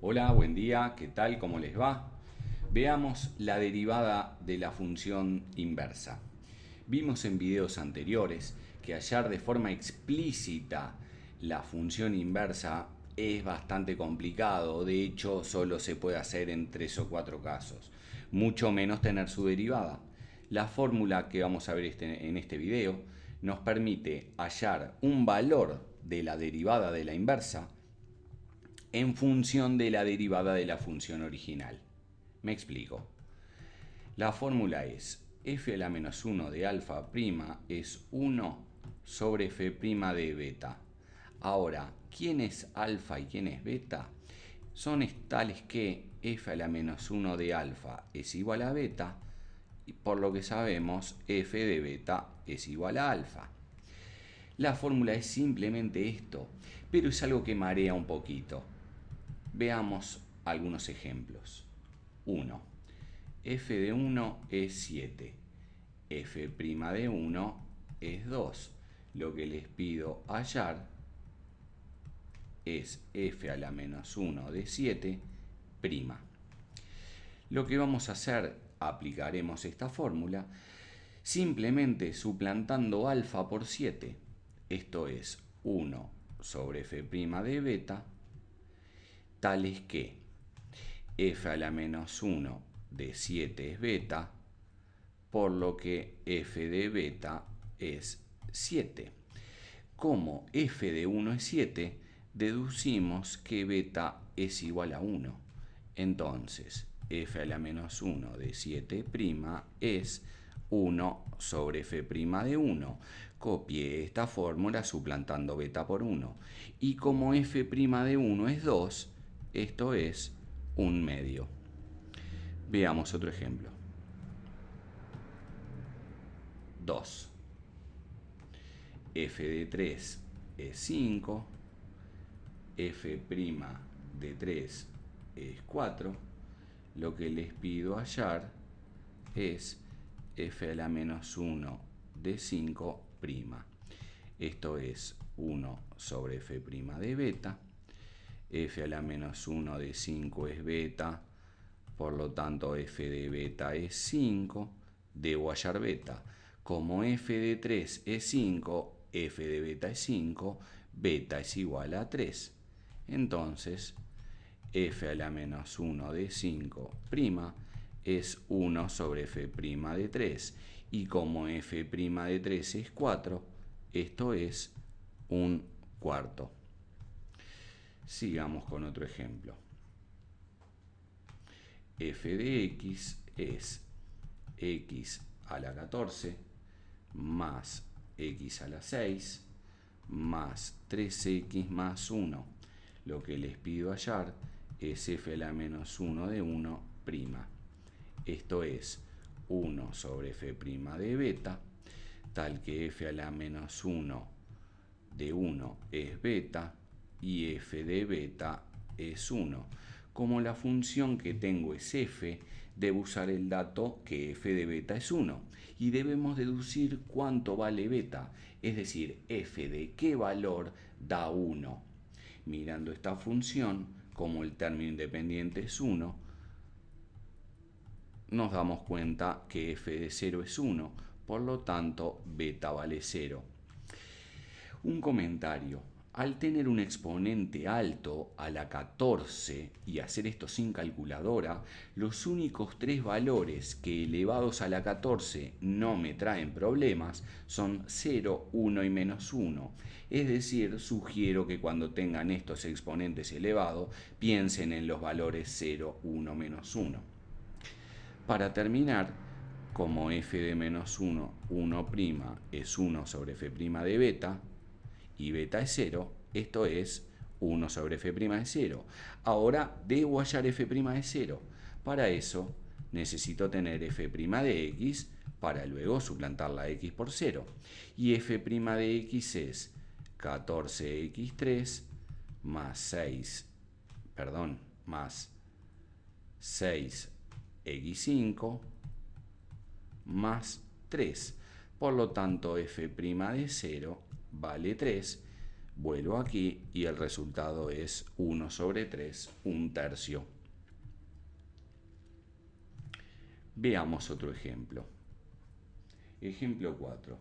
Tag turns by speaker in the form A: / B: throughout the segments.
A: Hola, buen día, ¿qué tal? ¿Cómo les va? Veamos la derivada de la función inversa. Vimos en videos anteriores que hallar de forma explícita la función inversa es bastante complicado, de hecho solo se puede hacer en 3 o 4 casos, mucho menos tener su derivada. La fórmula que vamos a ver en este video nos permite hallar un valor de la derivada de la inversa en función de la derivada de la función original. Me explico. La fórmula es f a la menos 1 de alfa prima es 1 sobre f prima de beta. Ahora, ¿quién es alfa y quién es beta? Son tales que f a la menos 1 de alfa es igual a beta, y por lo que sabemos f de beta es igual a alfa. La fórmula es simplemente esto, pero es algo que marea un poquito. Veamos algunos ejemplos. 1. F de 1 es 7. F' de 1 es 2. Lo que les pido hallar es f a la menos 1 de 7 prima. Lo que vamos a hacer, aplicaremos esta fórmula simplemente suplantando alfa por 7. Esto es 1 sobre f' de beta, tales que f a la menos 1 de 7 es beta, por lo que f de beta es 7. Como f de 1 es 7, deducimos que beta es igual a 1. Entonces, f a la menos 1 de 7' es 1 sobre f' de 1. Copié esta fórmula suplantando beta por 1. Y como f' de 1 es 2, esto es 1/2. Veamos otro ejemplo. 2. F de 3 es 5. F' de 3 es 4. Lo que les pido hallar es f a la menos 1 de 5 prima. Esto es 1 sobre f' de beta. F a la menos 1 de 5 es beta, por lo tanto f de beta es 5. Debo hallar beta. Como f de 3 es 5, f de beta es 5, beta es igual a 3. Entonces, f a la menos 1 de 5 prima es 1 sobre f' de 3. Y como f' de 3 es 4, esto es 1/4. Sigamos con otro ejemplo. F de x es x a la 14 más x a la 6 más 3x más 1. Lo que les pido hallar es f a la menos 1 de 1 prima. Esto es 1 sobre f' de beta, tal que f a la menos 1 de 1 es beta y f de beta es 1. Como la función que tengo es f, debo usar el dato que f de beta es 1 y debemos deducir cuánto vale beta, es decir, f de qué valor da 1. Mirando esta función, como el término independiente es 1, nos damos cuenta que f de 0 es 1, por lo tanto beta vale 0. Un comentario. Al tener un exponente alto a la 14 y hacer esto sin calculadora, los únicos 3 valores que elevados a la 14 no me traen problemas son 0, 1 y menos 1. Es decir, sugiero que cuando tengan estos exponentes elevados, piensen en los valores 0, 1, menos 1. Para terminar, como f de menos 1, 1' es 1 sobre f' de beta, y beta es 0, esto es 1 sobre f' de 0. Ahora debo hallar f' de 0. Para eso necesito tener f' de x para luego suplantar la x por 0. Y f' de x es 14x3 más 6x5 más 3. Por lo tanto, f' de 0 vale 3. vuelvo aquí y el resultado es 1 sobre 3, un tercio. Veamos otro ejemplo. Ejemplo 4.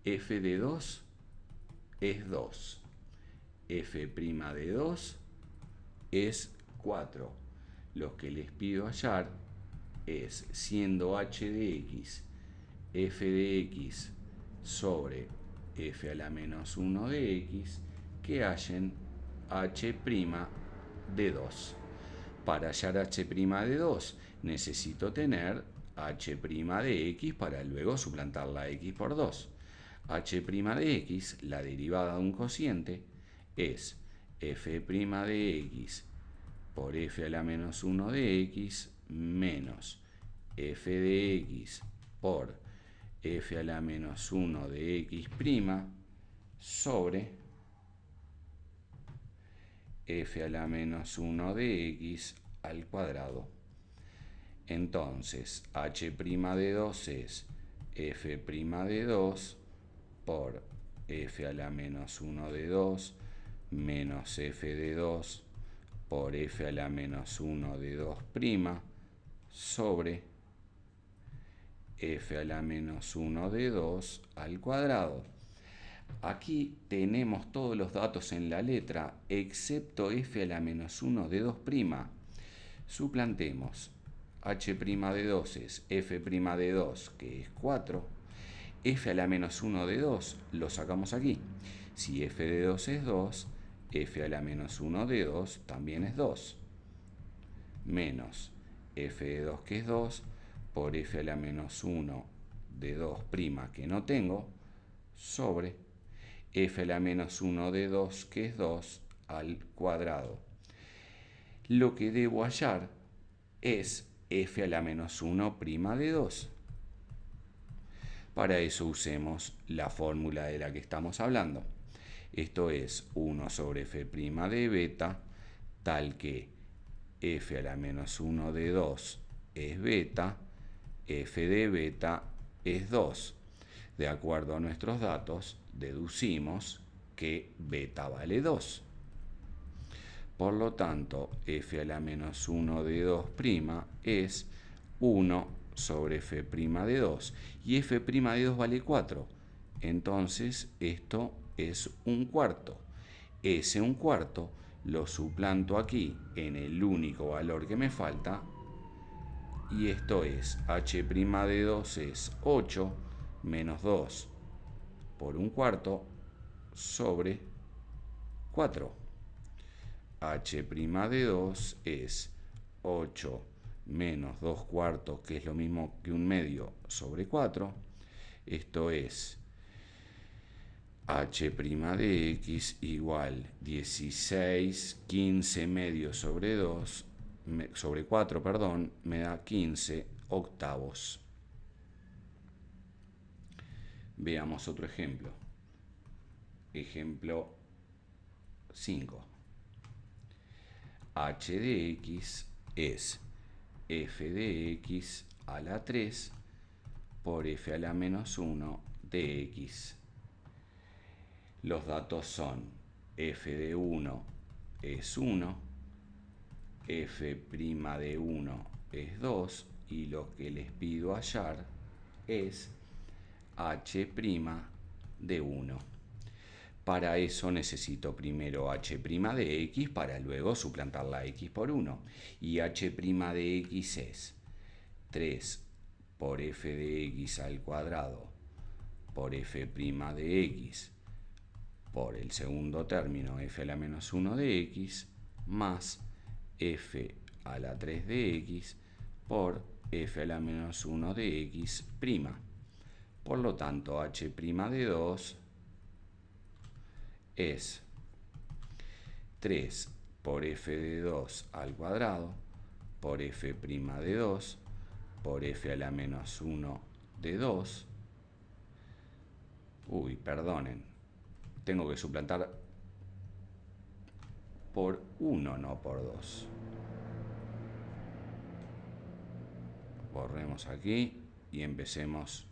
A: F de 2 es 2. F' de 2 es 4. Lo que les pido hallar es, siendo h de x, f de x sobre f a la menos 1 de x, que hallen h' de 2. Para hallar h' de 2 necesito tener h' de x para luego suplantar la x por 2. h' de x, la derivada de un cociente, es f' de x por f a la menos 1 de x menos f de x por f a la menos 1 de x' sobre f a la menos 1 de x al cuadrado. Entonces, h' de 2 es f' de 2 por f a la menos 1 de 2 menos f de 2 por f a la menos 1 de 2' sobre f a la menos 1 de 2 al cuadrado. Aquí tenemos todos los datos en la letra excepto f a la menos 1 de 2'. Suplantemos. h' de 2 es f' de 2, que es 4. F a la menos 1 de 2 lo sacamos aquí. Si f de 2 es 2, f a la menos 1 de 2 también es 2. Menos f de 2, que es 2, por f a la menos 1 de 2' que no tengo, sobre f a la menos 1 de 2, que es 2, al cuadrado. Lo que debo hallar es f a la menos 1' de 2. Para eso usemos la fórmula de la que estamos hablando. Esto es 1 sobre f' de beta, tal que f a la menos 1 de 2 es beta, f de beta es 2. De acuerdo a nuestros datos, deducimos que beta vale 2. Por lo tanto, f a la menos 1 de 2' es 1 sobre f' de 2. Y f' de 2 vale 4. Entonces, esto es un cuarto. Ese un cuarto lo suplanto aquí en el único valor que me falta. Y esto es, h' de 2 es 8 menos 2 por un cuarto sobre 4. h' de 2 es 8 menos 2 cuartos, que es lo mismo que un medio, sobre 4. Esto es h' de x igual 16, 15 medios sobre 2, sobre 4, perdón, me da 15 octavos. Veamos otro ejemplo. Ejemplo 5. h de x es f de x a la 3 por f a la menos 1 de x. Los datos son f de 1 es 1, f' de 1 es 2 y lo que les pido hallar es h' de 1. Para eso necesito primero h' de x para luego suplantar la x por 1. Y h' de x es 3 por f de x al cuadrado por f' de x por el segundo término f a la menos 1 de x más f a la 3 de x por f a la menos 1 de x'. Por lo tanto, h' de 2 es 3 por f de 2 al cuadrado por f' de 2 por f a la menos 1 de 2. Uy, perdonen. Tengo que suplantar por 1, no por 2. Borremos aquí y empecemos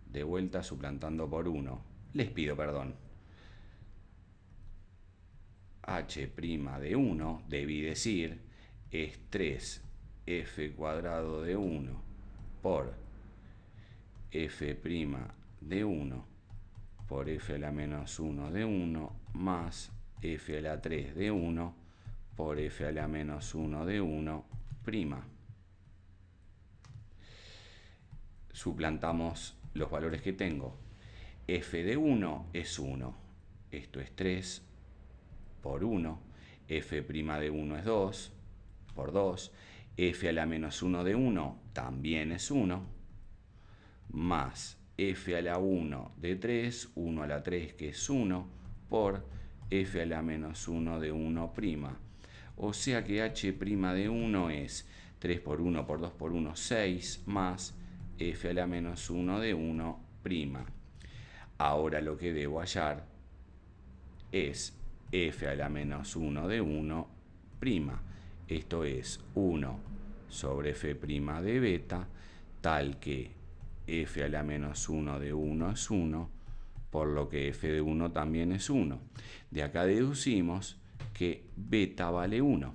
A: de vuelta suplantando por 1. Les pido perdón. h' de 1, debí decir, es 3f² de 1 por f' de 1 por f a la menos 1 de 1 más f a la 3 de 1 por f a la menos 1 de 1 prima. Suplantamos los valores que tengo. F de 1 es 1. Esto es 3 por 1. F' de 1 es 2 por 2. F a la menos 1 de 1 también es 1. Más f a la 1 de 3, 1 a la 3 que es 1, por f a la menos 1 de 1 prima. O sea que h' de 1 es 3 por 1 por 2 por 1, 6, más f a la menos 1 de 1 prima. Ahora lo que debo hallar es f a la menos 1 de 1 prima. Esto es 1 sobre f' de beta, tal que f a la menos 1 de 1 es 1, por lo que f de 1 también es 1. De acá deducimos que beta vale 1.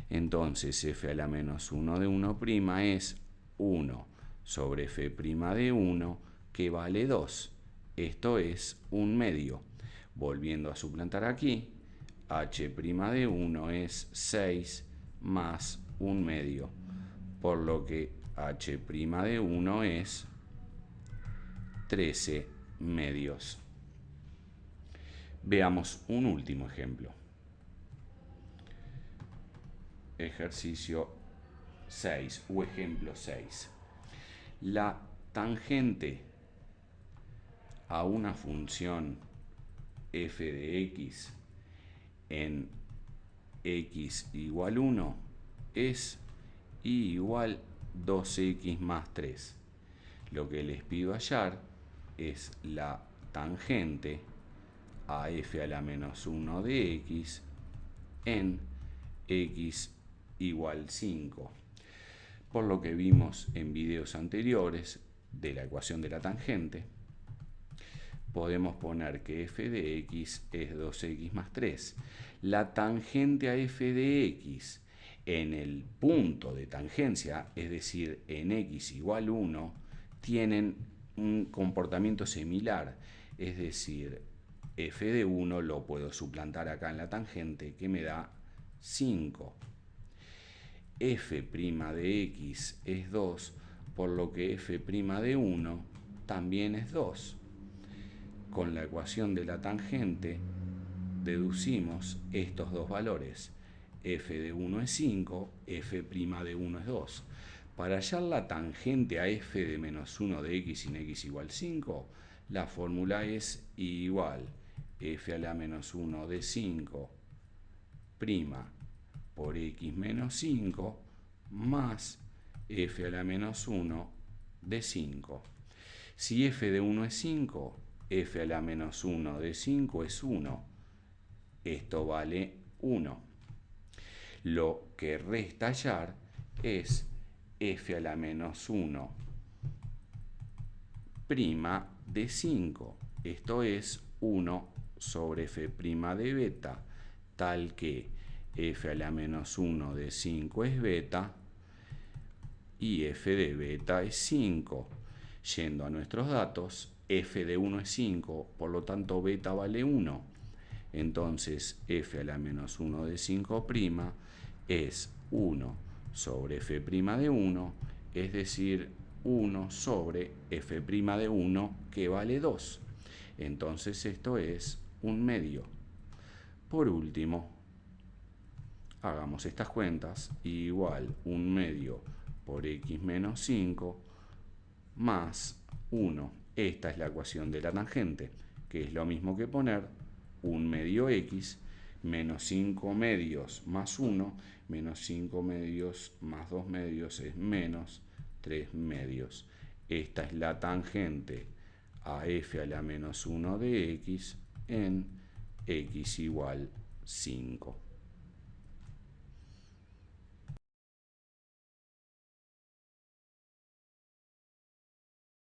A: Entonces f a la menos 1 de 1 prima es 1 sobre f' de 1, que vale 2. Esto es 1/2. Volviendo a suplantar aquí, h' de 1 es 6 más 1/2, por lo que h' de 1 es 13/2. Veamos un último ejemplo. Ejercicio 6 o ejemplo 6. La tangente a una función f de x en x igual 1 es y igual 2x más 3. Lo que les pido hallar es la tangente a f a la menos 1 de x en x igual 5. Por lo que vimos en videos anteriores de la ecuación de la tangente, podemos poner que f de x es 2x más 3. La tangente a f de x en el punto de tangencia, es decir, en x igual 1, tienen un comportamiento similar, es decir, f de 1 lo puedo suplantar acá en la tangente, que me da 5. F' de x es 2, por lo que f' de 1 también es 2. Con la ecuación de la tangente deducimos estos dos valores. F de 1 es 5, f' de 1 es 2. Para hallar la tangente a f de menos 1 de x sin x igual 5, la fórmula es igual f a la menos 1 de 5 prima por x menos 5 más f a la menos 1 de 5. Si f de 1 es 5, f a la menos 1 de 5 es 1. Esto vale 1. Lo que resta hallar es f a la menos 1 prima de 5. Esto es 1 sobre f' de beta, tal que f a la menos 1 de 5 es beta y f de beta es 5. Yendo a nuestros datos, f de 1 es 5, por lo tanto beta vale 1. Entonces f a la menos 1 de 5' es 1 sobre f' de 1, es decir, 1 sobre f' de 1, que vale 2. Entonces esto es 1/2. Por último, hagamos estas cuentas, igual 1/2 por x menos 5 más 1. Esta es la ecuación de la tangente, que es lo mismo que poner 1/2 x menos 5/2 más 1, menos 5/2 más 2/2 es menos 3/2. Esta es la tangente a f a la menos 1 de x en x igual 5.